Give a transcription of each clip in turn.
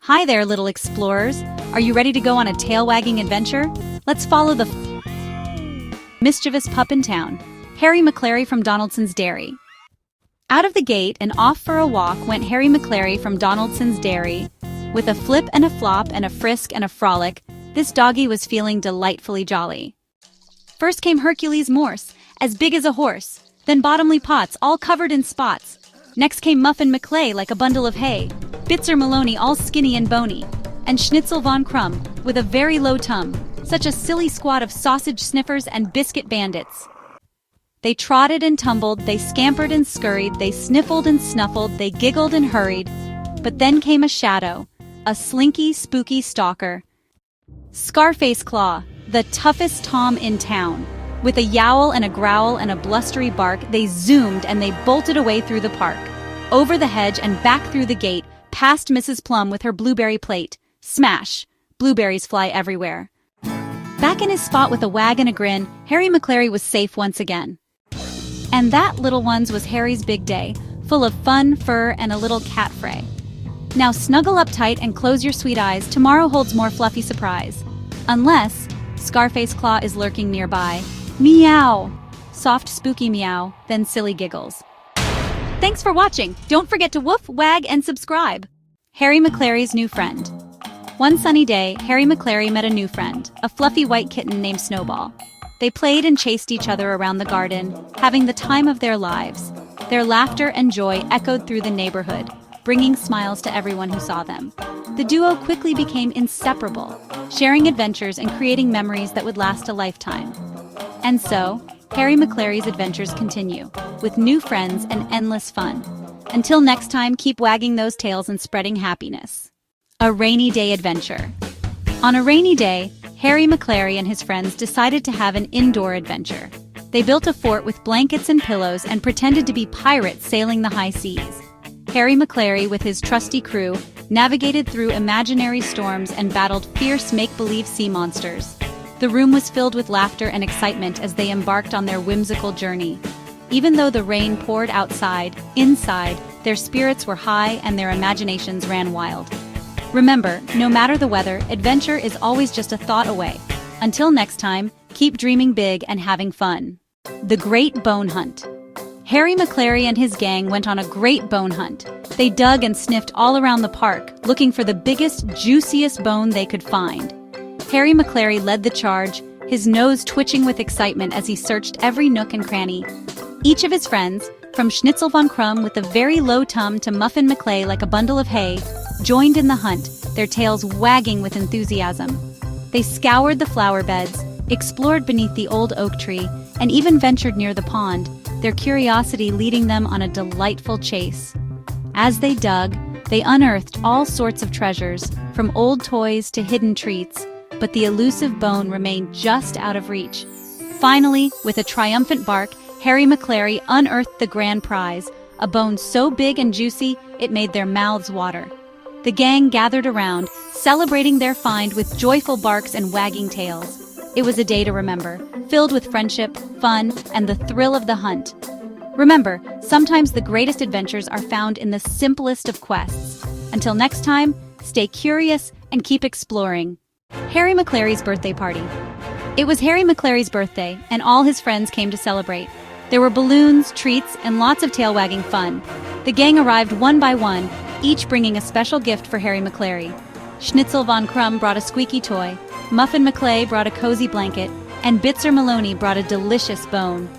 Hi there, little explorers. Are you ready to go on a tail-wagging adventure? Let's follow the mischievous pup in town, Hairy Maclary from Donaldson's dairy. Out of the gate and off for a walk went Hairy Maclary from Donaldson's dairy. With a flip and a flop and a frisk and a frolic, this doggy was feeling delightfully jolly. First came Hercules Morse, as big as a horse, then Bottomly Potts, all covered in spots. Next came Muffin McClay like a bundle of hay, Bitzer Maloney all skinny and bony, and Schnitzel von Crumb with a very low tum, such a silly squad of sausage sniffers and biscuit bandits. They trotted and tumbled, they scampered and scurried, they sniffled and snuffled, they giggled and hurried. But then came a shadow, a slinky, spooky stalker. Scarface Claw, the toughest Tom in town. With a yowl and a growl and a blustery bark, they zoomed and they bolted away through the park. Over the hedge and back through the gate, past Mrs. Plum with her blueberry plate. Smash! Blueberries fly everywhere. Back in his spot with a wag and a grin, Hairy Maclary was safe once again. And that, little ones, was Harry's big day, full of fun, fur, and a little cat fray. Now snuggle up tight and close your sweet eyes. Tomorrow holds more fluffy surprise. Unless Scarface Claw is lurking nearby. Meow! Soft, spooky meow, then silly giggles. Thanks for watching. Don't forget to woof, wag, and subscribe. Hairy Maclary's new friend. One sunny day, Hairy Maclary met a new friend, a fluffy white kitten named Snowball. They played and chased each other around the garden, having the time of their lives. Their laughter and joy echoed through the neighborhood, bringing smiles to everyone who saw them. The duo quickly became inseparable, sharing adventures and creating memories that would last a lifetime. And so, Hairy Maclary's adventures continue, with new friends and endless fun. Until next time, keep wagging those tails and spreading happiness. A rainy day adventure. On a rainy day, Hairy Maclary and his friends decided to have an indoor adventure. They built a fort with blankets and pillows and pretended to be pirates sailing the high seas. Hairy Maclary, with his trusty crew, navigated through imaginary storms and battled fierce make-believe sea monsters. The room was filled with laughter and excitement as they embarked on their whimsical journey. Even though the rain poured outside, inside, their spirits were high and their imaginations ran wild. Remember, no matter the weather, adventure is always just a thought away. Until next time, keep dreaming big and having fun. The Great Bone Hunt. Hairy Maclary and his gang went on a great bone hunt. They dug and sniffed all around the park, looking for the biggest, juiciest bone they could find. Hairy Maclary led the charge, his nose twitching with excitement as he searched every nook and cranny. Each of his friends, from Schnitzel von Crumb with a very low tum to Muffin McClay like a bundle of hay, joined in the hunt, their tails wagging with enthusiasm. They scoured the flower beds, explored beneath the old oak tree, and even ventured near the pond, their curiosity leading them on a delightful chase. As they dug, they unearthed all sorts of treasures, from old toys to hidden treats, but the elusive bone remained just out of reach. Finally, with a triumphant bark, Hairy Maclary unearthed the grand prize, a bone so big and juicy it made their mouths water. The gang gathered around, celebrating their find with joyful barks and wagging tails. It was a day to remember, filled with friendship, fun, and the thrill of the hunt. Remember, sometimes the greatest adventures are found in the simplest of quests. Until next time, stay curious and keep exploring. Hairy Maclary's birthday party. It was Hairy Maclary's birthday, and all his friends came to celebrate. There were balloons, treats, and lots of tail-wagging fun. The gang arrived one by one, each bringing a special gift for Hairy Maclary. Schnitzel von Crumb brought a squeaky toy, Muffin McClay brought a cozy blanket, and Bitzer Maloney brought a delicious bone.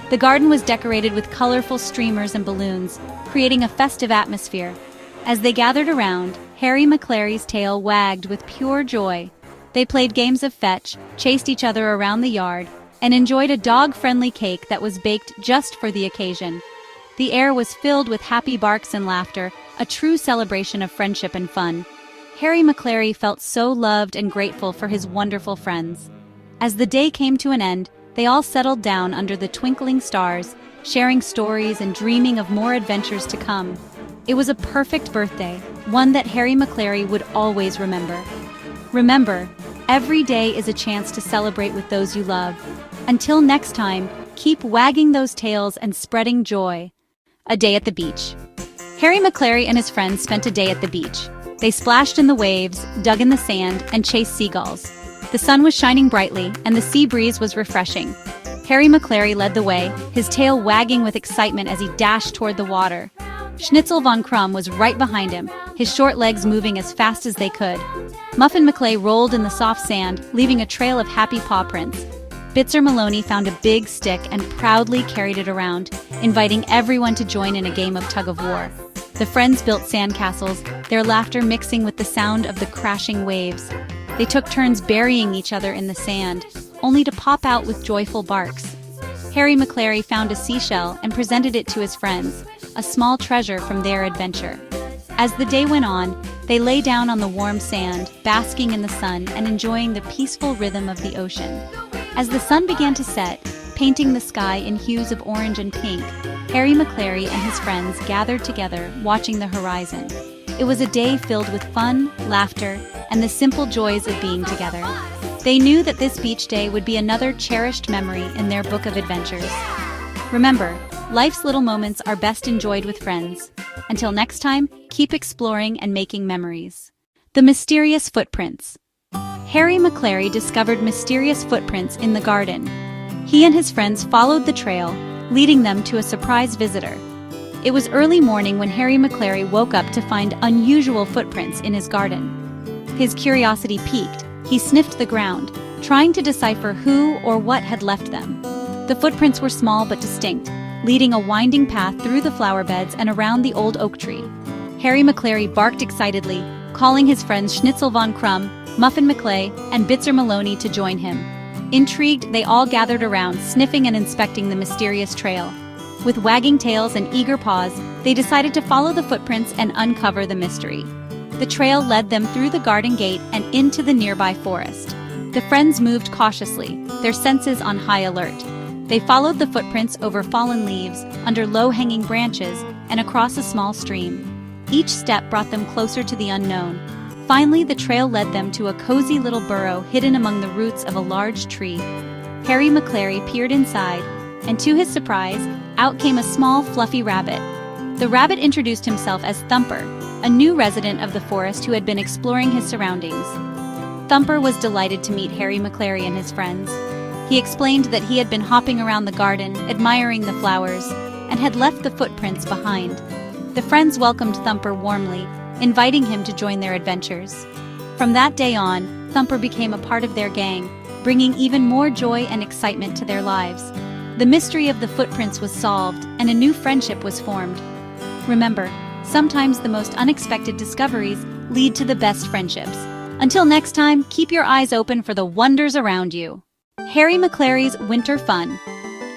The garden was decorated with colorful streamers and balloons, creating a festive atmosphere. As they gathered around, Hairy Maclary's tail wagged with pure joy. They played games of fetch, chased each other around the yard, and enjoyed a dog-friendly cake that was baked just for the occasion. The air was filled with happy barks and laughter, a true celebration of friendship and fun. Hairy Maclary felt so loved and grateful for his wonderful friends. As the day came to an end, they all settled down under the twinkling stars, sharing stories and dreaming of more adventures to come. It was a perfect birthday, one that Hairy Maclary would always remember. Remember, every day is a chance to celebrate with those you love. Until next time, keep wagging those tails and spreading joy. A day at the beach. Hairy Maclary and his friends spent a day at the beach. They splashed in the waves, dug in the sand, and chased seagulls. The sun was shining brightly, and the sea breeze was refreshing. Hairy Maclary led the way, his tail wagging with excitement as he dashed toward the water. Schnitzel von Krumm was right behind him, his short legs moving as fast as they could. Muffin McClay rolled in the soft sand, leaving a trail of happy paw prints. Bitzer Maloney found a big stick and proudly carried it around, inviting everyone to join in a game of tug-of-war. The friends built sandcastles, their laughter mixing with the sound of the crashing waves. They took turns burying each other in the sand, only to pop out with joyful barks. Hairy Maclary found a seashell and presented it to his friends, a small treasure from their adventure. As the day went on, they lay down on the warm sand, basking in the sun and enjoying the peaceful rhythm of the ocean. As the sun began to set, painting the sky in hues of orange and pink, Hairy Maclary and his friends gathered together, watching the horizon. It was a day filled with fun, laughter, and the simple joys of being together. They knew that this beach day would be another cherished memory in their book of adventures. Remember, life's little moments are best enjoyed with friends. Until next time, keep exploring and making memories. The mysterious footprints. Hairy Maclary discovered mysterious footprints in the garden. He and his friends followed the trail, leading them to a surprise visitor. It was early morning when Hairy Maclary woke up to find unusual footprints in his garden. His curiosity piqued. He sniffed the ground, trying to decipher who or what had left them. The footprints were small but distinct, leading a winding path through the flower beds and around the old oak tree. Hairy Maclary barked excitedly, calling his friends Schnitzel von Krumm, Muffin McClay, and Bitzer Maloney to join him. Intrigued, they all gathered around, sniffing and inspecting the mysterious trail. With wagging tails and eager paws, they decided to follow the footprints and uncover the mystery. The trail led them through the garden gate and into the nearby forest. The friends moved cautiously, their senses on high alert. They followed the footprints over fallen leaves, under low-hanging branches, and across a small stream. Each step brought them closer to the unknown. Finally, the trail led them to a cozy little burrow hidden among the roots of a large tree. Hairy Maclary peered inside, and to his surprise, out came a small, fluffy rabbit. The rabbit introduced himself as Thumper, a new resident of the forest who had been exploring his surroundings. Thumper was delighted to meet Hairy Maclary and his friends. He explained that he had been hopping around the garden, admiring the flowers, and had left the footprints behind. The friends welcomed Thumper warmly, inviting him to join their adventures. From that day on, Thumper became a part of their gang, bringing even more joy and excitement to their lives. The mystery of the footprints was solved, and a new friendship was formed. Remember, sometimes the most unexpected discoveries lead to the best friendships. Until next time, keep your eyes open for the wonders around you. Hairy Maclary's Winter Fun.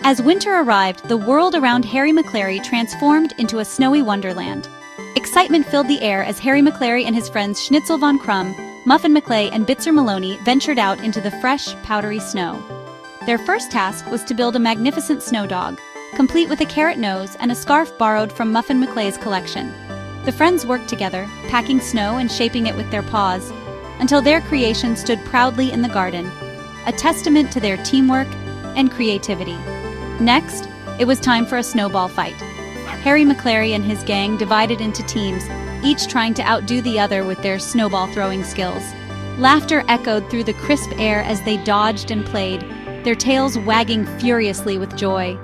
As winter arrived, the world around Hairy Maclary transformed into a snowy wonderland. Excitement filled the air as Hairy Maclary and his friends Schnitzel von Krumm, Muffin McClay, and Bitzer Maloney ventured out into the fresh, powdery snow. Their first task was to build a magnificent snow dog, complete with a carrot nose and a scarf borrowed from Muffin McClay's collection. The friends worked together, packing snow and shaping it with their paws, until their creation stood proudly in the garden, a testament to their teamwork and creativity. Next, it was time for a snowball fight. Hairy Maclary and his gang divided into teams, each trying to outdo the other with their snowball throwing skills. Laughter echoed through the crisp air as they dodged and played, their tails wagging furiously with joy.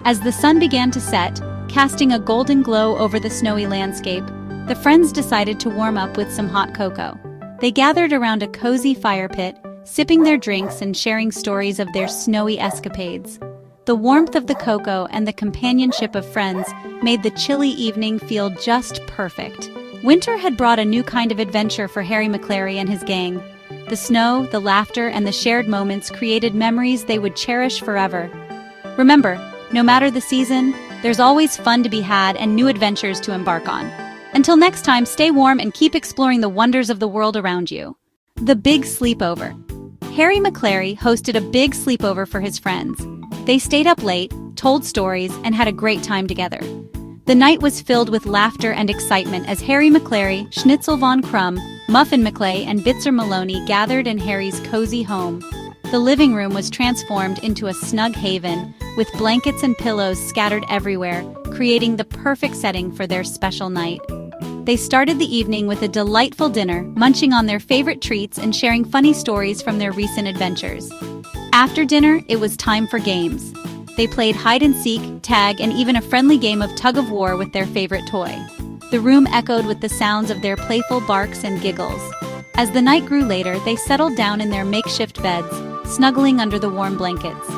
As the sun began to set, casting a golden glow over the snowy landscape, the friends decided to warm up with some hot cocoa. They gathered around a cozy fire pit, sipping their drinks and sharing stories of their snowy escapades. The warmth of the cocoa and the companionship of friends made the chilly evening feel just perfect. Winter had brought a new kind of adventure for Hairy Maclary and his gang. The snow, the laughter, and the shared moments created memories they would cherish forever. Remember, no matter the season, there's always fun to be had and new adventures to embark on. Until next time, stay warm and keep exploring the wonders of the world around you. The Big Sleepover. Hairy Maclary hosted a big sleepover for his friends. They stayed up late, told stories, and had a great time together. The night was filled with laughter and excitement as Hairy Maclary, Schnitzel von Krumm, Muffin McClay, and Bitzer Maloney gathered in Harry's cozy home. The living room was transformed into a snug haven, with blankets and pillows scattered everywhere, creating the perfect setting for their special night. They started the evening with a delightful dinner, munching on their favorite treats and sharing funny stories from their recent adventures. After dinner, it was time for games. They played hide-and-seek, tag, and even a friendly game of tug-of-war with their favorite toy. The room echoed with the sounds of their playful barks and giggles. As the night grew later, they settled down in their makeshift beds, snuggling under the warm blankets.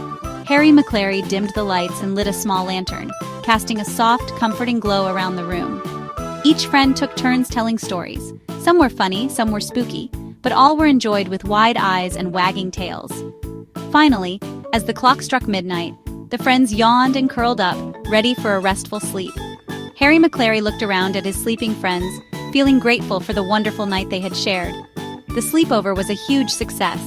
Hairy Maclary dimmed the lights and lit a small lantern, casting a soft, comforting glow around the room. Each friend took turns telling stories. Some were funny, some were spooky, but all were enjoyed with wide eyes and wagging tails. Finally, as the clock struck midnight, the friends yawned and curled up, ready for a restful sleep. Hairy Maclary looked around at his sleeping friends, feeling grateful for the wonderful night they had shared. The sleepover was a huge success,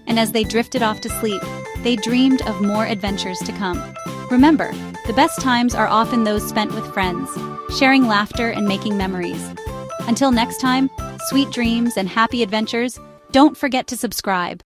and as they drifted off to sleep, they dreamed of more adventures to come. Remember, the best times are often those spent with friends, sharing laughter and making memories. Until next time, sweet dreams and happy adventures. Don't forget to subscribe.